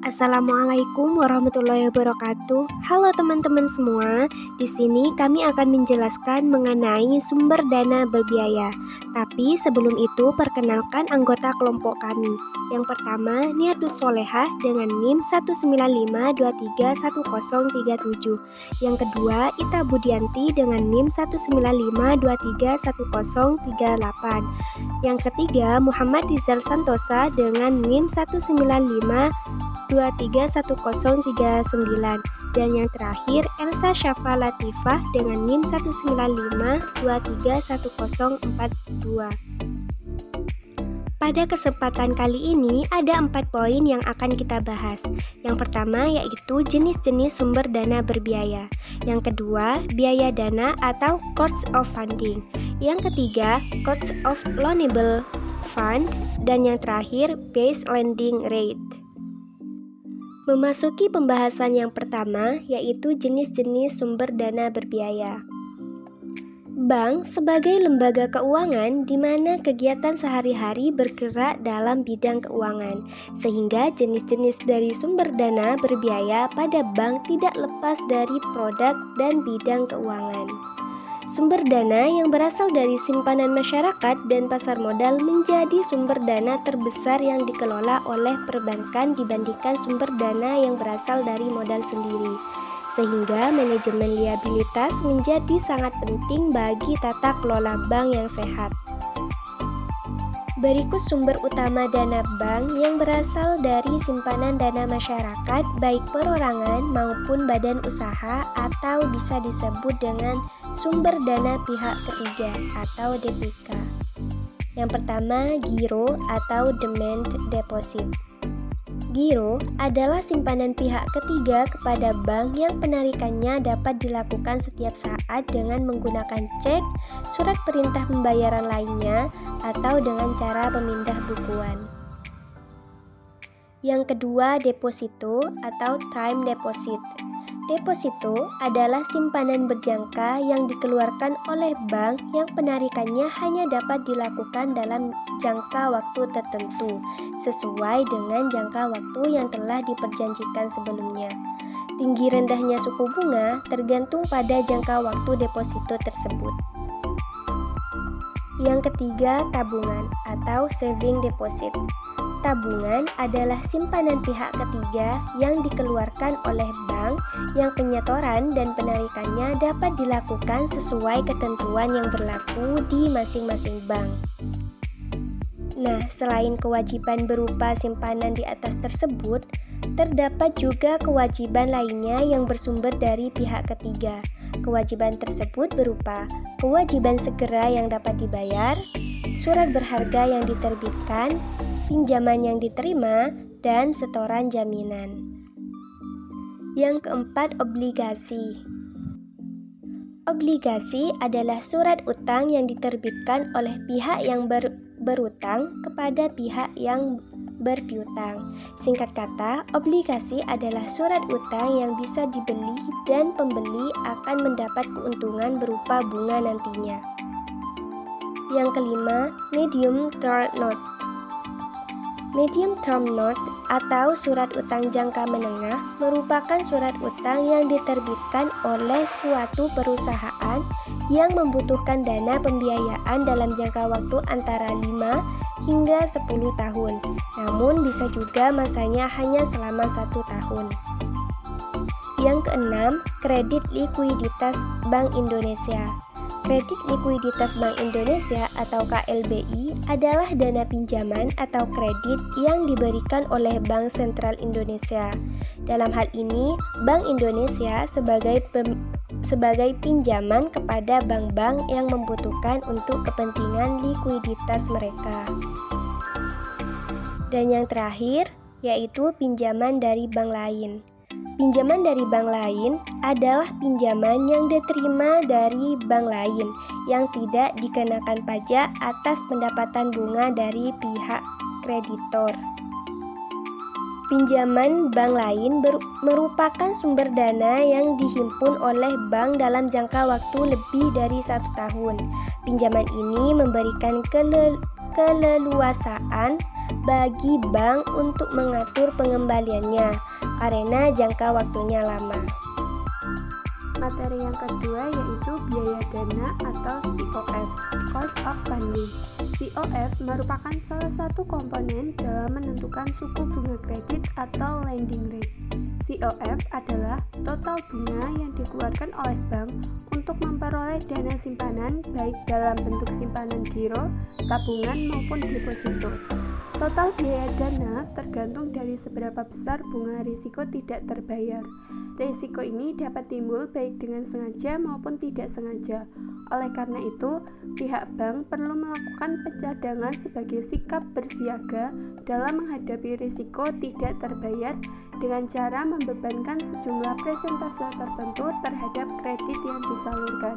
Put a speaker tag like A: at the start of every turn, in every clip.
A: Assalamualaikum warahmatullahi wabarakatuh. Halo teman-teman semua. Di sini kami akan menjelaskan mengenai sumber dana berbiaya. Tapi sebelum itu perkenalkan anggota kelompok kami. Yang pertama, Niatus Solehah dengan NIM 195231037. Yang kedua, Ita Budianti dengan NIM 195231038. Yang ketiga, Muhammad Rizal Santosa dengan NIM 195231039. Dan yang terakhir, Elsa Syafa Latifah dengan NIM 195231042. Pada kesempatan kali ini ada 4 poin yang akan kita bahas. Yang pertama yaitu jenis-jenis sumber dana berbiaya. Yang kedua, biaya dana atau cost of funding. Yang ketiga, cost of loanable fund. Dan yang terakhir, base lending rate. Memasuki pembahasan yang pertama yaitu jenis-jenis sumber dana berbiaya. Bank sebagai lembaga keuangan di mana kegiatan sehari-hari bergerak dalam bidang keuangan, sehingga jenis-jenis dari sumber dana berbiaya pada bank tidak lepas dari produk dan bidang keuangan. Sumber dana yang berasal dari simpanan masyarakat dan pasar modal menjadi sumber dana terbesar yang dikelola oleh perbankan dibandingkan sumber dana yang berasal dari modal sendiri. Sehingga manajemen liabilitas menjadi sangat penting bagi tata kelola bank yang sehat. Berikut sumber utama dana bank yang berasal dari simpanan dana masyarakat baik perorangan maupun badan usaha atau bisa disebut dengan sumber dana pihak ketiga atau DPK. Yang pertama, giro atau demand deposit. Giro adalah simpanan pihak ketiga kepada bank yang penarikannya dapat dilakukan setiap saat dengan menggunakan cek, surat perintah pembayaran lainnya, atau dengan cara pemindah bukuan. Yang kedua, deposito atau time deposit. Deposito adalah simpanan berjangka yang dikeluarkan oleh bank yang penarikannya hanya dapat dilakukan dalam jangka waktu tertentu, sesuai dengan jangka waktu yang telah diperjanjikan sebelumnya. Tinggi rendahnya suku bunga tergantung pada jangka waktu deposito tersebut. Yang ketiga, tabungan atau saving deposit. Tabungan adalah simpanan pihak ketiga yang dikeluarkan oleh bank yang penyetoran dan penarikannya dapat dilakukan sesuai ketentuan yang berlaku di masing-masing bank. Nah, selain kewajiban berupa simpanan di atas tersebut, terdapat juga kewajiban lainnya yang bersumber dari pihak ketiga. Kewajiban tersebut berupa kewajiban segera yang dapat dibayar, surat berharga yang diterbitkan, pinjaman yang diterima, dan setoran jaminan. Yang keempat, obligasi. Obligasi adalah surat utang yang diterbitkan oleh pihak yang berutang kepada pihak yang berpiutang. Singkat kata, obligasi adalah surat utang yang bisa dibeli dan pembeli akan mendapat keuntungan berupa bunga nantinya. Yang kelima, medium term note. Medium term note atau surat utang jangka menengah merupakan surat utang yang diterbitkan oleh suatu perusahaan yang membutuhkan dana pembiayaan dalam jangka waktu antara 5 hingga 10 tahun, namun bisa juga masanya hanya selama 1 tahun. Yang keenam, kredit likuiditas Bank Indonesia. Kredit likuiditas Bank Indonesia atau KLBI adalah dana pinjaman atau kredit yang diberikan oleh Bank Sentral Indonesia. Dalam hal ini, Bank Indonesia sebagai pinjaman kepada bank-bank yang membutuhkan untuk kepentingan likuiditas mereka. Dan yang terakhir, yaitu pinjaman dari bank lain. Pinjaman dari bank lain adalah pinjaman yang diterima dari bank lain yang tidak dikenakan pajak atas pendapatan bunga dari pihak kreditor. Pinjaman bank lain merupakan sumber dana yang dihimpun oleh bank dalam jangka waktu lebih dari 1 tahun. Pinjaman ini memberikan keleluasaan bagi bank untuk mengatur pengembaliannya karena jangka waktunya lama.
B: Materi yang kedua yaitu biaya dana atau COF, Cost of Funding. COF merupakan salah satu komponen dalam menentukan suku bunga kredit atau lending rate. COF adalah total bunga yang dikeluarkan oleh bank untuk memperoleh dana simpanan baik dalam bentuk simpanan giro, tabungan maupun deposito. Total biaya dana tergantung dari seberapa besar bunga risiko tidak terbayar. Risiko ini dapat timbul baik dengan sengaja maupun tidak sengaja. Oleh karena itu, pihak bank perlu melakukan pencadangan sebagai sikap bersiaga dalam menghadapi risiko tidak terbayar dengan cara membebankan sejumlah persentase tertentu terhadap kredit yang disalurkan.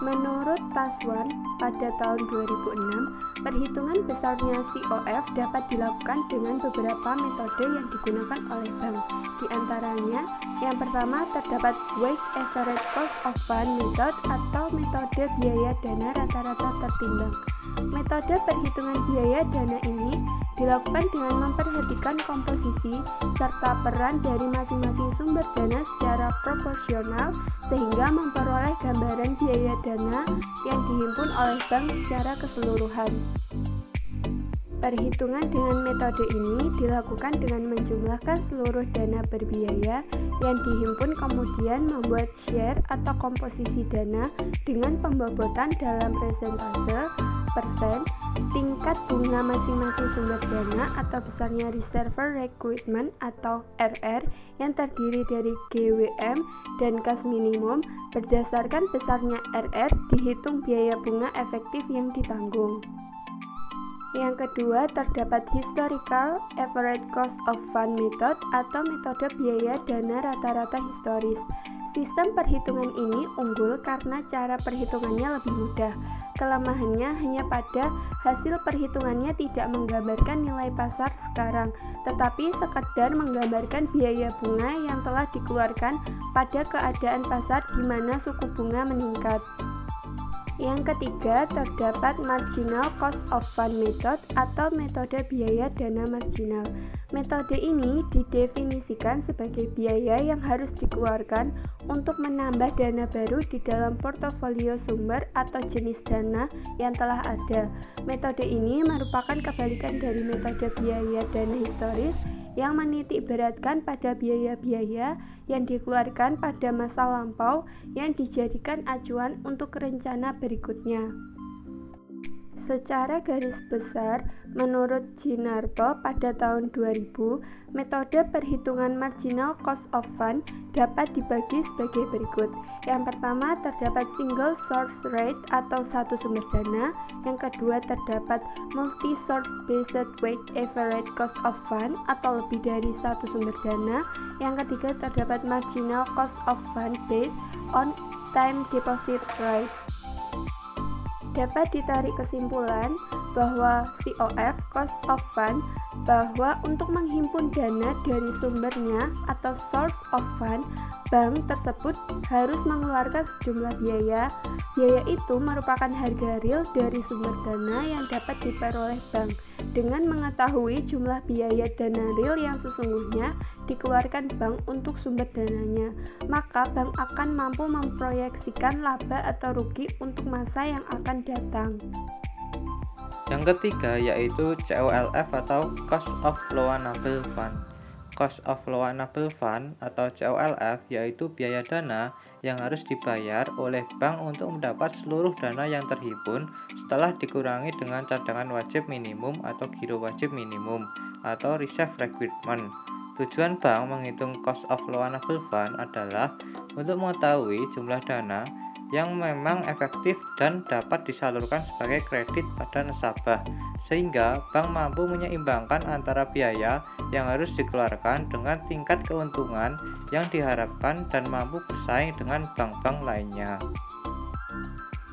B: Menurut Taswan, pada tahun 2006, perhitungan besarnya COF dapat dilakukan dengan beberapa metode yang digunakan oleh bank. Di antaranya, yang pertama terdapat Weighted Average Cost of Fund Method atau metode biaya dana rata-rata tertimbang. Metode perhitungan biaya dana ini dilakukan dengan memperhatikan komposisi serta peran dari masing-masing sumber dana secara proporsional sehingga memperoleh gambaran biaya dana yang dihimpun oleh bank secara keseluruhan. Perhitungan dengan metode ini dilakukan dengan menjumlahkan seluruh dana berbiaya yang dihimpun kemudian membuat share atau komposisi dana dengan pembobotan dalam persentase, persen, tingkat bunga masing-masing sumber dana atau besarnya Reservoir Requirement atau RR yang terdiri dari GWM dan kas minimum. Berdasarkan besarnya RR dihitung biaya bunga efektif yang ditanggung. Yang kedua, terdapat Historical Average Cost of Fund Method atau metode biaya dana rata-rata historis. Sistem perhitungan ini unggul karena cara perhitungannya lebih mudah. Kelemahannya hanya pada hasil perhitungannya tidak menggambarkan nilai pasar sekarang, tetapi sekedar menggambarkan biaya bunga yang telah dikeluarkan pada keadaan pasar di mana suku bunga meningkat. Yang ketiga, terdapat Marginal Cost of Fund Method atau metode biaya dana marginal. Metode ini didefinisikan sebagai biaya yang harus dikeluarkan untuk menambah dana baru di dalam portofolio sumber atau jenis dana yang telah ada. Metode ini merupakan kebalikan dari metode biaya dana historis yang menitik beratkan pada biaya-biaya yang dikeluarkan pada masa lampau yang dijadikan acuan untuk rencana berikutnya. Secara garis besar, menurut Ginarto pada tahun 2000, metode perhitungan marginal cost of fund dapat dibagi sebagai berikut. Yang pertama, terdapat single source rate atau satu sumber dana. Yang kedua, terdapat multi-source based weighted average cost of fund atau lebih dari satu sumber dana. Yang ketiga, terdapat marginal cost of fund based on time deposit rate. Dapat ditarik kesimpulan bahwa COF, cost of fund, bahwa untuk menghimpun dana dari sumbernya atau source of fund, bank tersebut harus mengeluarkan sejumlah biaya. Biaya itu merupakan harga real dari sumber dana yang dapat diperoleh bank. Dengan mengetahui jumlah biaya dana real yang sesungguhnya dikeluarkan bank untuk sumber dananya, maka bank akan mampu memproyeksikan laba atau rugi untuk masa yang akan datang.
C: Yang ketiga yaitu COLF atau Cost of Loanable Fund. Cost of Loanable Fund atau COLF yaitu biaya dana yang harus dibayar oleh bank untuk mendapat seluruh dana yang terhimpun setelah dikurangi dengan cadangan wajib minimum atau giro wajib minimum atau reserve requirement. Tujuan bank menghitung cost of loanable fund adalah untuk mengetahui jumlah dana yang memang efektif dan dapat disalurkan sebagai kredit pada nasabah, sehingga bank mampu menyeimbangkan antara biaya yang harus dikeluarkan dengan tingkat keuntungan yang diharapkan dan mampu bersaing dengan bank-bank lainnya.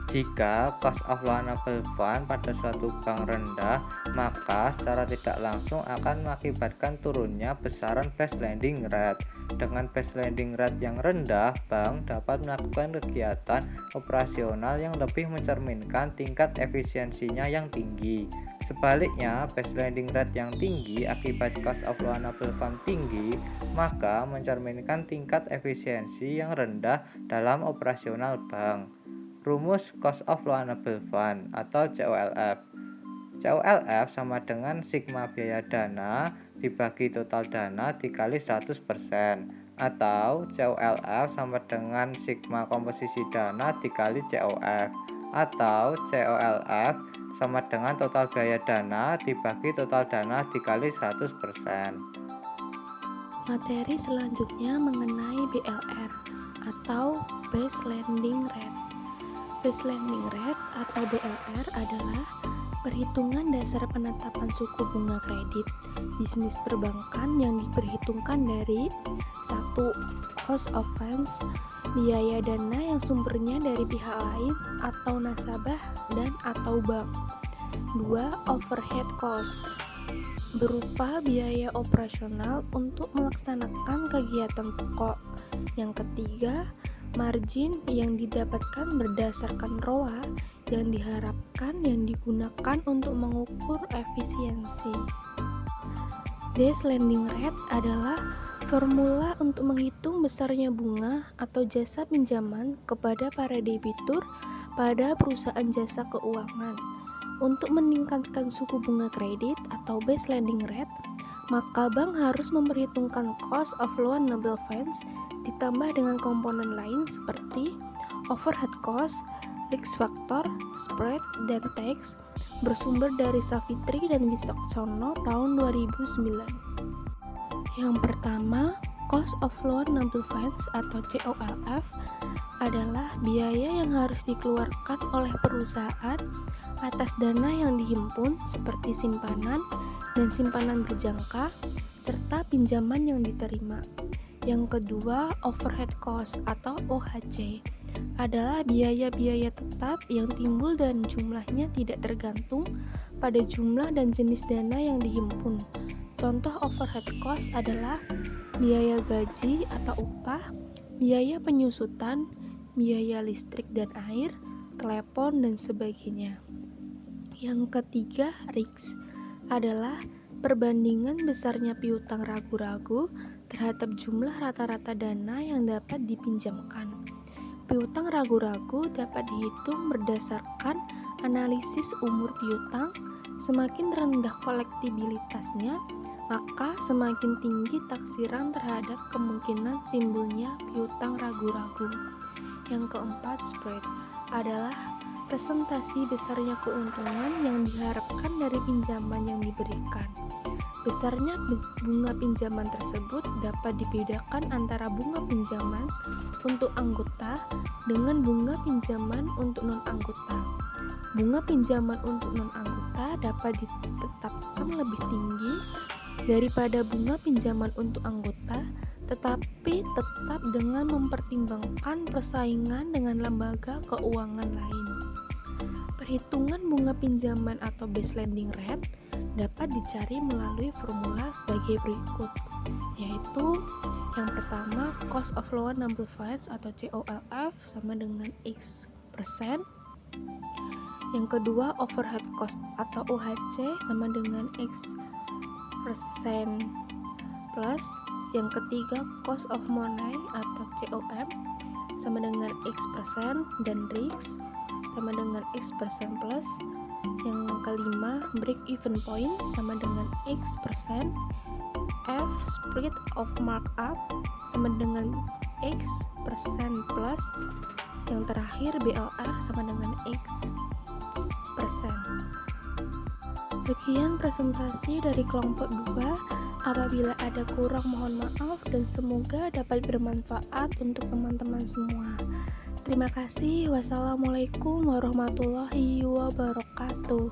C: Jika cost of loanable fund pada suatu bank rendah, maka secara tidak langsung akan mengakibatkan turunnya besaran base lending rate. Dengan base lending rate yang rendah, bank dapat melakukan kegiatan operasional yang lebih mencerminkan tingkat efisiensinya yang tinggi, Sebaliknya, base lending rate yang tinggi akibat cost of loanable fund tinggi, maka mencerminkan tingkat efisiensi yang rendah dalam operasional bank. Rumus cost of loanable fund atau COLF. COLF sama dengan sigma biaya dana dibagi total dana dikali 100%, atau COLF sama dengan sigma komposisi dana dikali COF, atau COLF sama dengan total biaya dana dibagi total dana dikali 100%.
D: Materi selanjutnya mengenai BLR atau Base Lending Rate. Base Lending Rate atau BLR adalah perhitungan dasar penetapan suku bunga kredit bisnis perbankan yang diperhitungkan dari 1. Cost of funds, biaya dana yang sumbernya dari pihak lain atau nasabah dan atau bank. 2. Overhead cost, berupa biaya operasional untuk melaksanakan kegiatan pokok. Yang ketiga, margin yang didapatkan berdasarkan ROA yang diharapkan yang digunakan untuk mengukur efisiensi. Base lending rate adalah formula untuk menghitung besarnya bunga atau jasa pinjaman kepada para debitur pada perusahaan jasa keuangan. Untuk meningkatkan suku bunga kredit atau base lending rate, maka bank harus memperhitungkan cost of loanable funds ditambah dengan komponen lain seperti overhead cost, risk factor, spread, dan tax bersumber dari Savitri dan Wicaksono tahun 2009. Yang pertama, cost of loanable funds atau COLF adalah biaya yang harus dikeluarkan oleh perusahaan atas dana yang dihimpun seperti simpanan dan simpanan berjangka serta pinjaman yang diterima. Yang kedua, overhead cost atau OHC adalah biaya-biaya tetap yang timbul dan jumlahnya tidak tergantung pada jumlah dan jenis dana yang dihimpun. Contoh overhead cost adalah biaya gaji atau upah, biaya penyusutan, biaya listrik dan air, telepon, dan sebagainya. Yang ketiga, risk adalah perbandingan besarnya piutang ragu-ragu terhadap jumlah rata-rata dana yang dapat dipinjamkan. Piutang ragu-ragu dapat dihitung berdasarkan analisis umur piutang. Semakin rendah kolektibilitasnya, maka semakin tinggi taksiran terhadap kemungkinan timbulnya piutang ragu-ragu. Yang keempat, spread adalah presentasi besarnya keuntungan yang diharapkan dari pinjaman yang diberikan. Besarnya bunga pinjaman tersebut dapat dibedakan antara bunga pinjaman untuk anggota dengan bunga pinjaman untuk non-anggota. Bunga pinjaman untuk non-anggota dapat ditetapkan lebih tinggi daripada bunga pinjaman untuk anggota, tetapi tetap dengan mempertimbangkan persaingan dengan lembaga keuangan lain. Perhitungan bunga pinjaman atau base lending rate dapat dicari melalui formula sebagai berikut, yaitu yang pertama, cost of loanable funds atau COLF sama dengan X%. Yang kedua, overhead cost atau OHC sama dengan X% plus. Yang ketiga, cost of money atau COM sama dengan X% dan risk sama dengan X% plus. Yang kelima, break even point sama dengan X%, F spread of markup sama dengan X% plus. Yang terakhir, BLR sama dengan X%. Sekian presentasi dari kelompok 2. Apabila ada kurang mohon maaf dan semoga dapat bermanfaat untuk teman-teman semua. Terima kasih. Wassalamualaikum warahmatullahi wabarakatuh.